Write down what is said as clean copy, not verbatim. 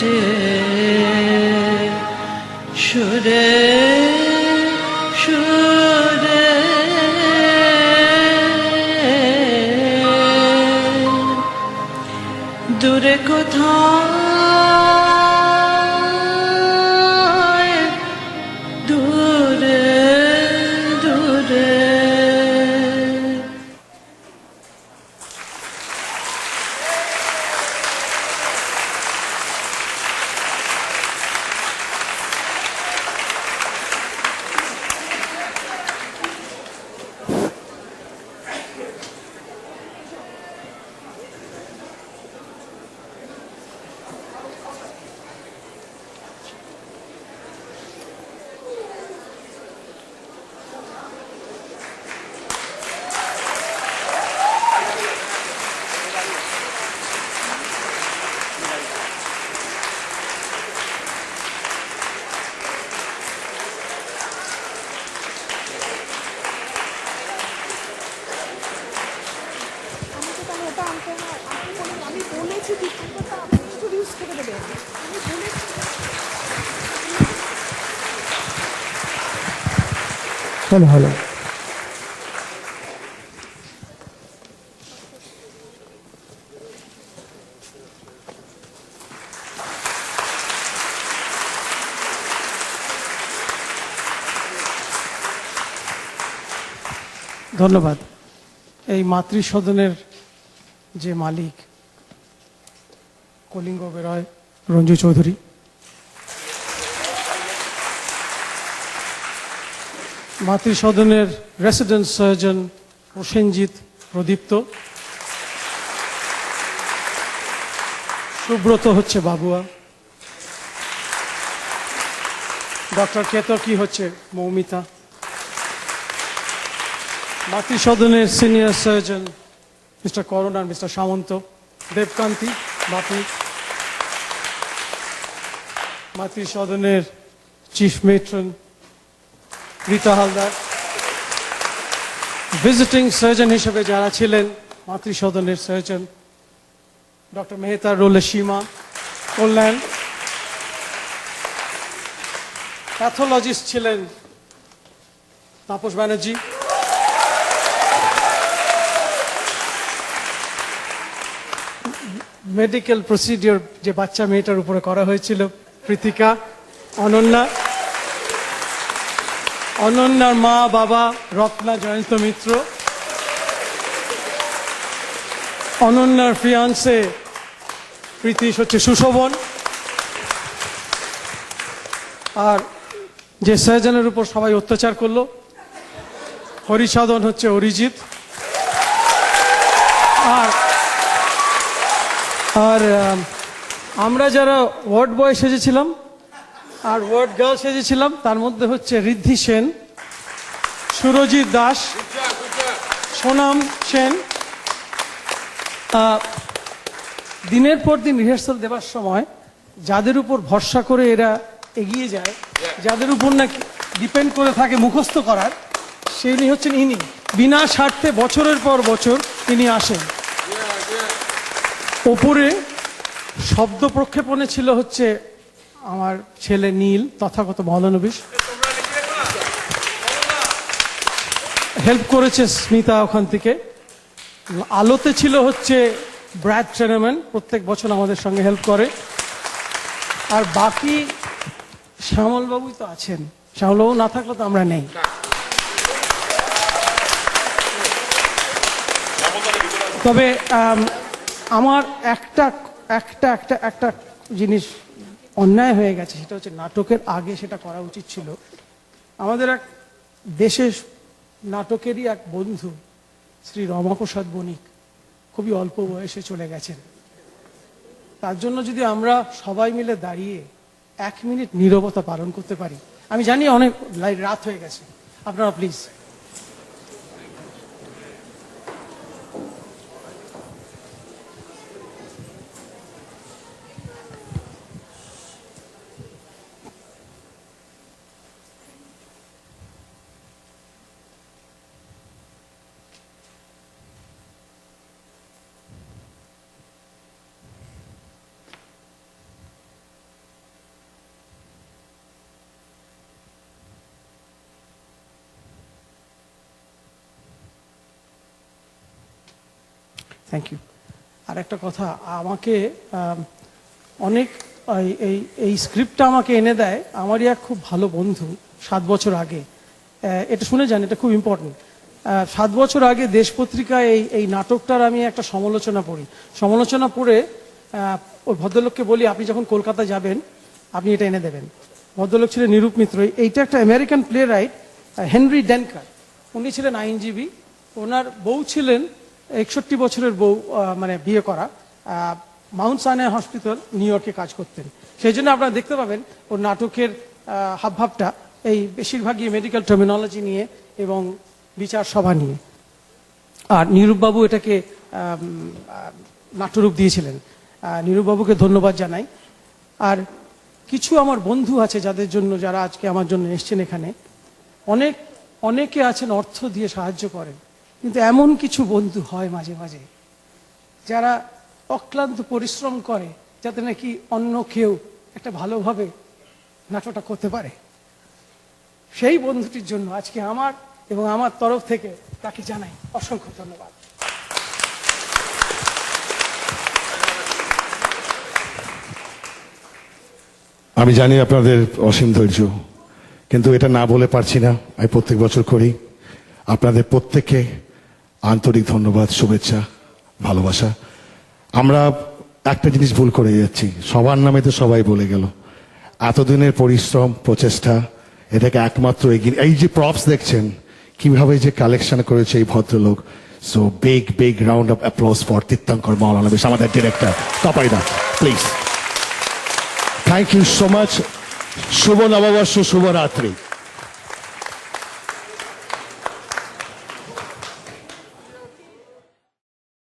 হেঁটে সুরে সুরে দূরে কোথায় দূরে দূরে হ্যালো হ্যালো ধন্যবাদ। এই মাতৃসদনের যে মালিক কলিঙ্গ বেরয় রঞ্জু চৌধুরী, মাতৃসদনের রেসিডেন্ট সার্জন প্রসেনজিৎ প্রদীপ্ত, সুব্রত হচ্ছে বাবুয়া, ডক্টর কেতকী হচ্ছে মৌমিতা, মাতৃসদনের সিনিয়র সার্জন মিস্টার করণ আর মিস্টার সামন্ত, দেবকান্তি বাপি, মাতৃসদনের chief matron Rita Haldar, visiting surgeon হিসেবে যারা ছিলেন মাতৃসদনের সার্জন ডক্টর মেহতার রোলে সীমা কল্যাণ, প্যাথোলজিস্ট ছিলেন তাপস ব্যানার্জি, মেডিকেল প্রসিডিওর যে বাচ্চা মেয়েটার উপরে করা হয়েছিল কৃতিকা, অনন্যার মা বাবা রত্না জয়ন্ত মিত্র, অনন্যার ফিয়ান্সে প্রীতিশ হচ্ছে সুশোভন, আর যে সার্জনের উপর সবাই অত্যাচার করলো হরিসাধন হচ্ছে অরিজিৎ, আর আমরা যারা ওয়ার্ড বয় সেজেছিলাম আর ওয়ার্ড গার্ল সেজেছিলাম তার মধ্যে হচ্ছে ঋদ্ধি সেন, সুরজিৎ দাস, সোনাম সেন। দিনের পর দিন রিহার্সাল দেওয়ার সময় যাদের উপর ভরসা করে এরা এগিয়ে যায়, যাদের উপর না ডিপেন্ড করে থাকে মুখস্থ করার, সেই হচ্ছেন ইনি। বিনা স্বার্থে বছরের পর বছর তিনি আসেন। ওপরে শব্দ প্রক্ষেপণে ছিল হচ্ছে আমার ছেলে নীল, তথাগত মহলানবিশ, হেল্প করেছে স্মিতা ওখান থেকে। আলোতে ছিল হচ্ছে ব্র্যাড ট্রেনাম্যান, প্রত্যেক বছর আমাদের সঙ্গে হেল্প করে। আর বাকি শ্যামলবাবুই তো আছেন, শ্যামলবাবু না থাকলে তো আমরা নেই। তবে আমার একটা জিনিস অন্যায় হয়ে গেছে, সেটা হচ্ছে নাটকের আগে সেটা করা উচিত ছিল। আমাদের এক দেশের নাটকেরই এক বন্ধু শ্রী রমাপ্রসাদ বণিক খুবই অল্প বয়সে চলে গেছেন। তার জন্য যদি আমরা সবাই মিলে দাঁড়িয়ে 1 মিনিট নীরবতা পালন করতে পারি। আমি জানি অনেক রাত হয়ে গেছে, আপনারা প্লিজ। Thank you. আর একটা কথা, আমাকে অনেক এই স্ক্রিপ্টটা আমাকে এনে দেয় আমারই এক খুব ভালো বন্ধু 7 বছর আগে। এটা শুনে যান, এটা খুব ইম্পর্টেন্ট। 7 বছর আগে দেশ পত্রিকায় এই নাটকটার আমি একটা সমালোচনা পড়ে ওই ভদ্রলোককে বলি, আপনি যখন কলকাতা যাবেন আপনি এটা এনে দেবেন। ভদ্রলোক ছিলেন নিরূপ মিত্র। এইটা একটা আমেরিকান প্লে রাইট, হেনরি ডেনকার। উনি ছিলেন আইনজীবী। ওনার বউ ছিলেন 61 বছরের বউ, মানে বিয়ে করা, মাউন্ট সাইনাই হসপিটাল নিউ ইয়র্কে কাজ করতেন। সেই জন্য আপনারা দেখতে পাবেন ওর নাটকের হাবভাবটা এই বেশিরভাগই মেডিকেল টার্মিনোলজি নিয়ে এবং বিচার সভা নিয়ে। আর নিরূপবাবু এটাকে নাট্যরূপ দিয়েছিলেন। নিরূপবাবুকে ধন্যবাদ জানাই। আর কিছু আমার বন্ধু আছে যারা আজকে আমার জন্য এসছেন এখানে। অনেকে আছেন অর্থ দিয়ে সাহায্য করেন, কিন্তু এমন কিছু বন্ধু হয় মাঝে মাঝে যারা অক্লান্ত পরিশ্রম করে যাতে নাকি অন্য কেউ একটা ভালোভাবে নাটকটা করতে পারে। সেই বন্ধুটির জন্য আজকে আমার এবং আমার তরফ থেকে তাকে জানাই অসংখ্য ধন্যবাদ। আমি জানি আপনাদের অসীম ধৈর্য, কিন্তু এটা না বলে পারছি না। আমি প্রত্যেক বছর করি। আপনাদের প্রত্যেককে আন্তরিক ধন্যবাদ, শুভেচ্ছা, ভালোবাসা। আমরা একটা জিনিস ভুল করে যাচ্ছি, সবার নামে তো সবাই বলে গেল। এতদিনের পরিশ্রম, প্রচেষ্টা, এটাকে একমাত্র এগিয়ে, এই যে প্রপস দেখছেন কিভাবে যে কালেকশন করেছে এই ভদ্রলোক। So big round of applause for Tirthankar Maulana বেশ, আমাদের ডিরেক্টর তপাইদা, please. Thank you so much. শুভ নববর্ষ, শুভরাত্রি।